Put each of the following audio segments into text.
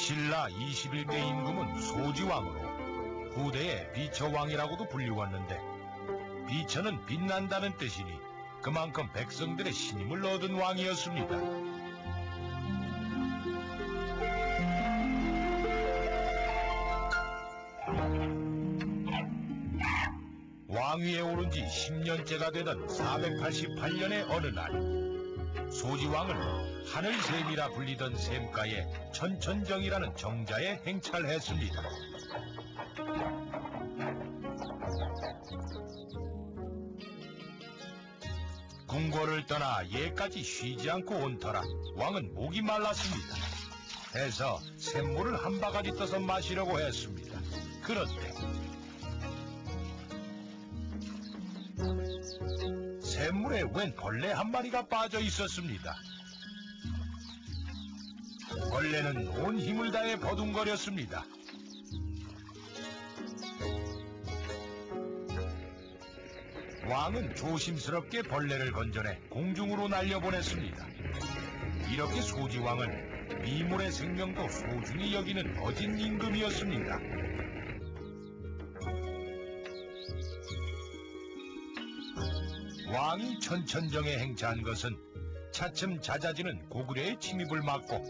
신라 21대 임금은 소지왕으로 후대에 비처왕이라고도 불리웠는데, 비처는 빛난다는 뜻이니 그만큼 백성들의 신임을 얻은 왕이었습니다. 왕위에 오른 지 10년째가 되던 488년의 어느 날, 소지왕은 하늘샘이라 불리던 샘가에 천천정이라는 정자에 행차했습니다. 궁궐을 떠나 예까지 쉬지 않고 온 터라 왕은 목이 말랐습니다. 해서 샘물을 한 바가지 떠서 마시려고 했습니다. 그런데 샘물에 웬 벌레 한 마리가 빠져 있었습니다. 벌레는 온 힘을 다해 버둥거렸습니다. 왕은 조심스럽게 벌레를 건져내 공중으로 날려보냈습니다. 이렇게 소지왕은 미물의 생명도 소중히 여기는 어진 임금이었습니다. 왕이 천천정에 행차한 것은 차츰 잦아지는 고구려의 침입을 막고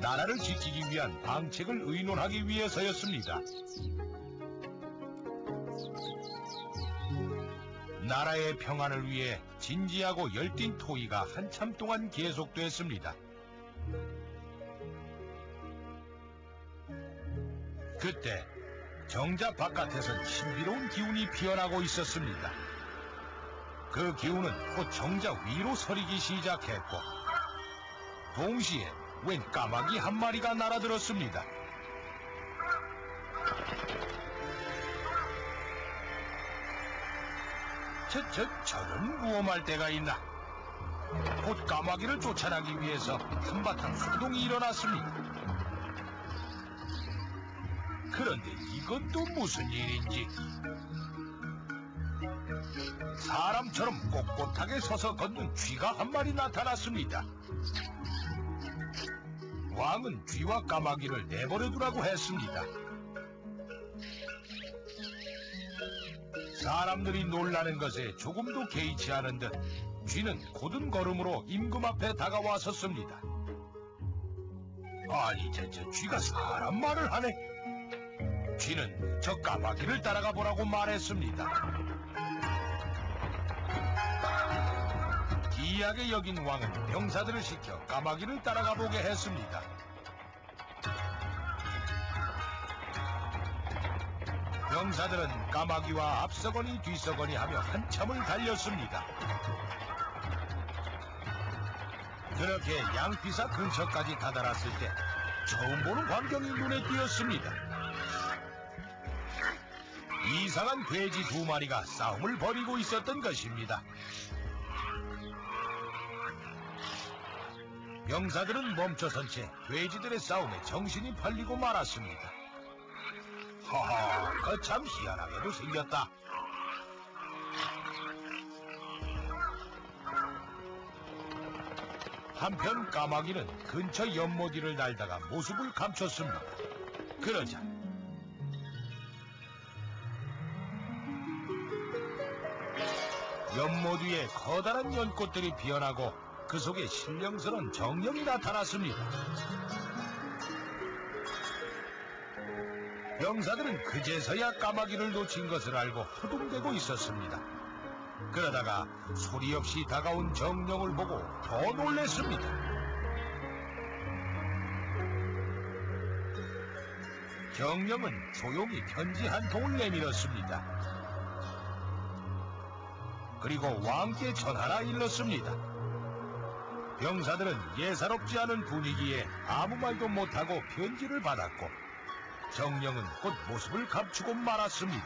나라를 지키기 위한 방책을 의논하기 위해서였습니다. 나라의 평안을 위해 진지하고 열띤 토의가 한참 동안 계속됐습니다. 그때 정자 바깥에선 신비로운 기운이 피어나고 있었습니다. 그 기운은 곧 정자 위로 서리기 시작했고, 동시에 웬 까마귀 한 마리가 날아들었습니다. 저런 무엄할 때가 있나. 곧 까마귀를 쫓아나기 위해서 한바탕 소동이 일어났습니다. 그런데 이건 또 무슨 일인지, 사람처럼 꼿꼿하게 서서 걷는 쥐가 한 마리 나타났습니다. 왕은 쥐와 까마귀를 내버려두라고 했습니다. 사람들이 놀라는 것에 조금도 개의치 않은 듯 쥐는 곧은 걸음으로 임금 앞에 다가왔었습니다. 아니, 저 쥐가 사람 말을 하네. 쥐는 저 까마귀를 따라가 보라고 말했습니다. 기이하게 여긴 왕은 병사들을 시켜 까마귀를 따라가 보게 했습니다. 병사들은 까마귀와 앞서거니 뒤서거니 하며 한참을 달렸습니다. 그렇게 양피사 근처까지 다다랐을 때 처음 보는 광경이 눈에 띄었습니다. 이상한 돼지 두 마리가 싸움을 벌이고 있었던 것입니다. 병사들은 멈춰선 채 돼지들의 싸움에 정신이 팔리고 말았습니다. 허허, 거참 희한하게도 생겼다. 한편 까마귀는 근처 연못 위를 날다가 모습을 감췄습니다. 그러자 연못 위에 커다란 연꽃들이 피어나고 그 속에 신령스러운 정령이 나타났습니다. 병사들은 그제서야 까마귀를 놓친 것을 알고 허둥대고 있었습니다. 그러다가 소리 없이 다가온 정령을 보고 더 놀랬습니다. 정령은 조용히 편지 한 통을 내밀었습니다. 그리고 왕께 전하라 일렀습니다. 병사들은 예사롭지 않은 분위기에 아무 말도 못하고 편지를 받았고, 정령은 곧 모습을 감추고 말았습니다.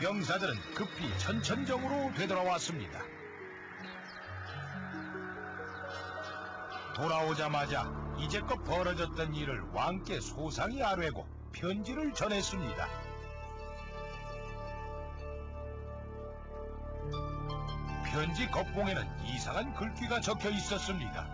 병사들은 급히 천천정으로 되돌아왔습니다. 돌아오자마자 이제껏 벌어졌던 일을 왕께 소상히 아뢰고 편지를 전했습니다. 편지 겉봉에는 이상한 글귀가 적혀 있었습니다.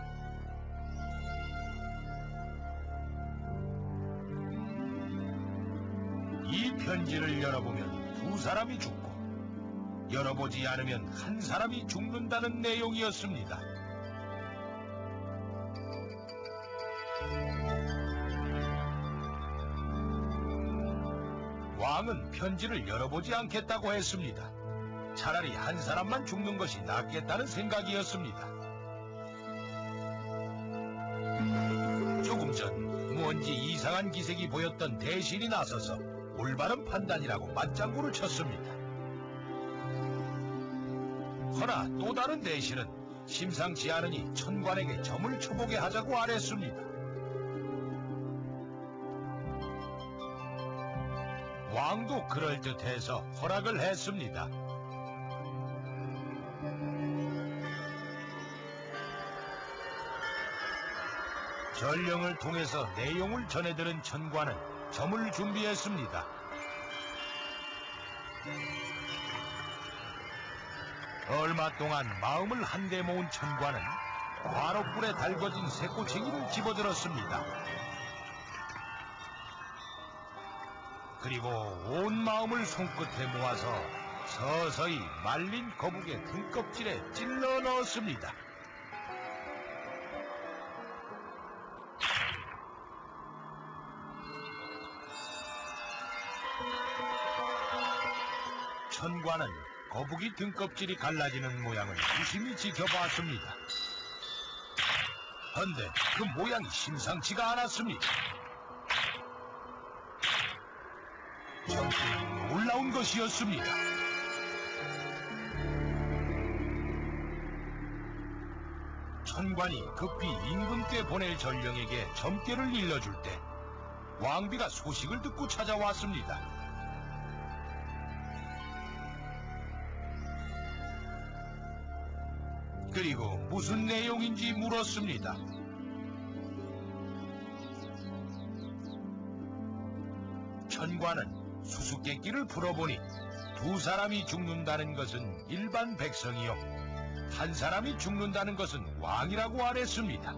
이 편지를 열어보면 두 사람이 죽고 열어보지 않으면 한 사람이 죽는다는 내용이었습니다. 왕은 편지를 열어보지 않겠다고 했습니다. 차라리 한 사람만 죽는 것이 낫겠다는 생각이었습니다. 조금 전 뭔지 이상한 기색이 보였던 대신이 나서서 올바른 판단이라고 맞장구를 쳤습니다. 허나 또 다른 대신은 심상치 않으니 천관에게 점을 쳐보게 하자고 아랬습니다. 왕도 그럴듯해서 허락을 했습니다. 전령을 통해서 내용을 전해들은 천관은 점을 준비했습니다. 얼마 동안 마음을 한데 모은 천관은 관옥불에 달궈진 새꼬챙이를 집어들었습니다. 그리고 온 마음을 손끝에 모아서 서서히 말린 거북의 등껍질에 찔러 넣었습니다. 천관은 거북이 등껍질이 갈라지는 모양을 유심히 지켜봤습니다. 헌데 그 모양이 심상치가 않았습니다. 정말 놀라운 것이었습니다. 천관이 급히 임금께 보낼 전령에게 점괘를 일러줄 때 왕비가 소식을 듣고 찾아왔습니다. 그리고 무슨 내용인지 물었습니다. 천관은 수수께끼를 풀어보니 두 사람이 죽는다는 것은 일반 백성이요 한 사람이 죽는다는 것은 왕이라고 아랬습니다.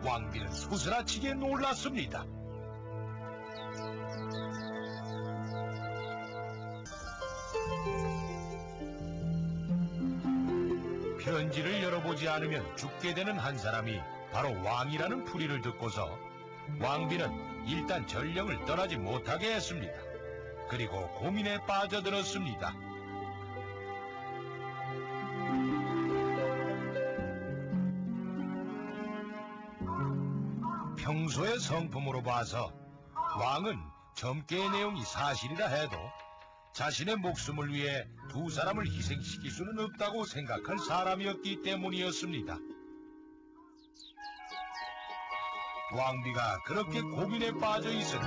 왕비는 소스라치게 놀랐습니다. 편지를 열어보지 않으면 죽게 되는 한 사람이 바로 왕이라는 풀이를 듣고서 왕비는 일단 전령을 떠나지 못하게 했습니다. 그리고 고민에 빠져들었습니다. 평소의 성품으로 봐서 왕은 점괘의 내용이 사실이라 해도 자신의 목숨을 위해 두 사람을 희생시킬 수는 없다고 생각할 사람이었기 때문이었습니다. 왕비가 그렇게 고민에 빠져 있을 때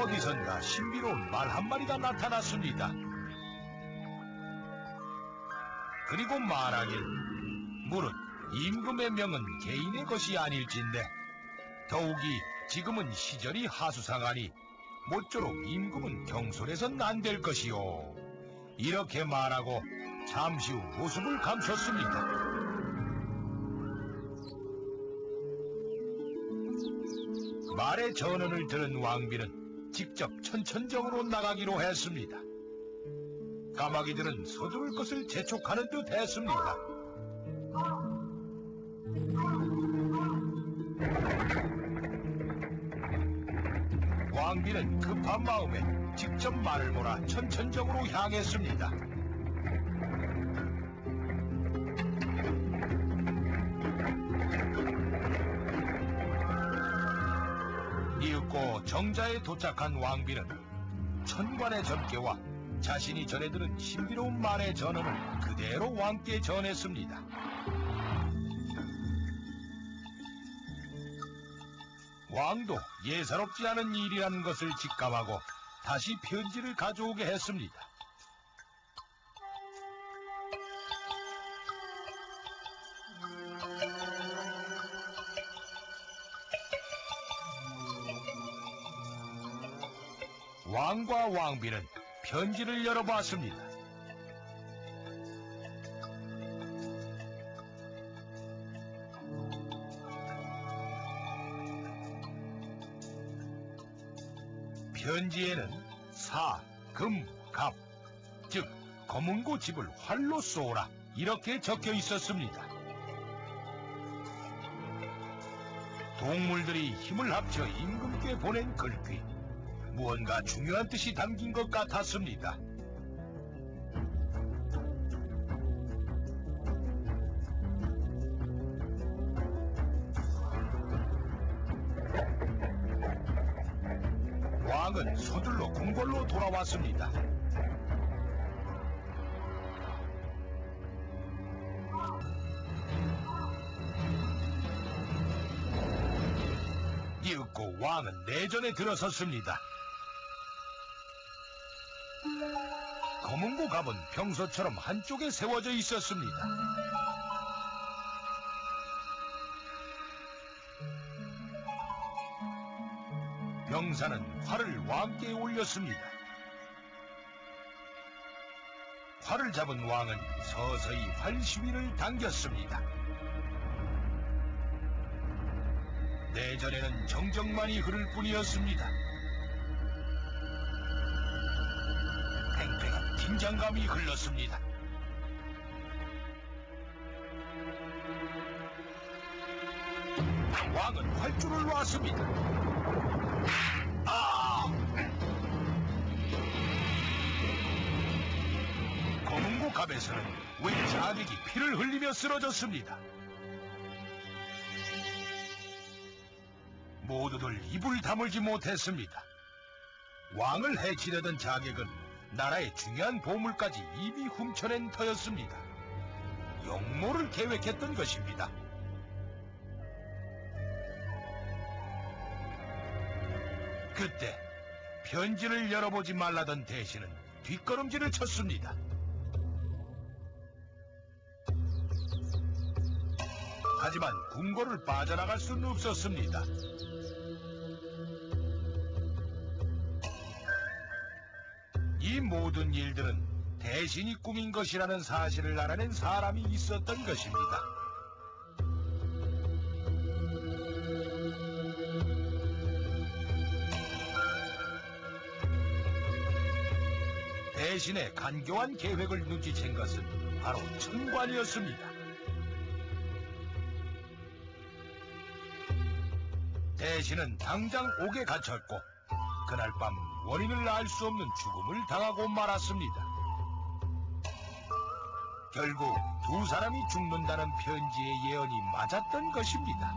어디선가 신비로운 말 한마리가 나타났습니다. 그리고 말하길 무릇 임금의 명은 개인의 것이 아닐진데 더욱이 지금은 시절이 하수상하니 모쪼록 임금은 경솔해서는 안 될 것이요. 이렇게 말하고 잠시 후 모습을 감췄습니다. 말의 전언을 들은 왕비는 직접 천천정으로 나가기로 했습니다. 까마귀들은 서두를 것을 재촉하는 듯 했습니다. 왕비는 급한 마음에 직접 말을 몰아 천천정으로 향했습니다. 이윽고 정자에 도착한 왕비는 천관의 점괘와 자신이 전해들은 신비로운 말의 전언을 그대로 왕께 전했습니다. 왕도 예사롭지 않은 일이라는 것을 직감하고 다시 편지를 가져오게 했습니다. 왕과 왕비는 편지를 열어보았습니다. 편지에는 사, 금, 갑, 즉 검은고 집을 활로 쏘라 이렇게 적혀 있었습니다. 동물들이 힘을 합쳐 임금께 보낸 글귀, 무언가 중요한 뜻이 담긴 것 같았습니다. 왕은 서둘러 궁궐로 돌아왔습니다. 이윽고 왕은 내전에 들어섰습니다. 검은고 갑은 평소처럼 한쪽에 세워져 있었습니다. 병사는 활을 왕께 올렸습니다. 활을 잡은 왕은 서서히 활시위를 당겼습니다. 내전에는 정적만이 흐를 뿐이었습니다. 팽팽한 긴장감이 흘렀습니다. 왕은 활주를 놨습니다. 검은고 갑에서는 웬 자객이 피를 흘리며 쓰러졌습니다. 모두들 입을 다물지 못했습니다. 왕을 해치려던 자객은 나라의 중요한 보물까지 이미 훔쳐낸 터였습니다. 역모를 계획했던 것입니다. 그때 편지를 열어보지 말라던 대신은 뒷걸음질을 쳤습니다. 하지만 궁궐을 빠져나갈 수는 없었습니다. 이 모든 일들은 대신이 꾸민 것이라는 사실을 알아낸 사람이 있었던 것입니다. 대신의 간교한 계획을 눈치챈 것은 바로 천관이었습니다. 대신은 당장 옥에 갇혔고 그날 밤 원인을 알 수 없는 죽음을 당하고 말았습니다. 결국 두 사람이 죽는다는 편지의 예언이 맞았던 것입니다.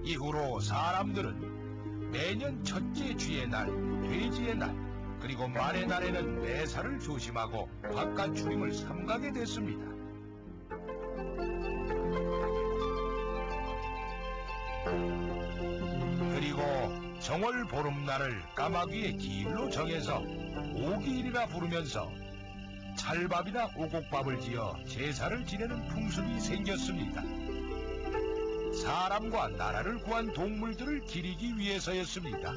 이후로 사람들은 매년 첫째 쥐의 날, 돼지의 날, 그리고 말의 날에는 매사를 조심하고 바깥 출입을 삼가게 됐습니다. 그리고 정월 보름날을 까마귀의 기일로 정해서 오기일이라 부르면서 찰밥이나 오곡밥을 지어 제사를 지내는 풍습이 생겼습니다. 사람과 나라를 구한 동물들을 기리기 위해서였습니다.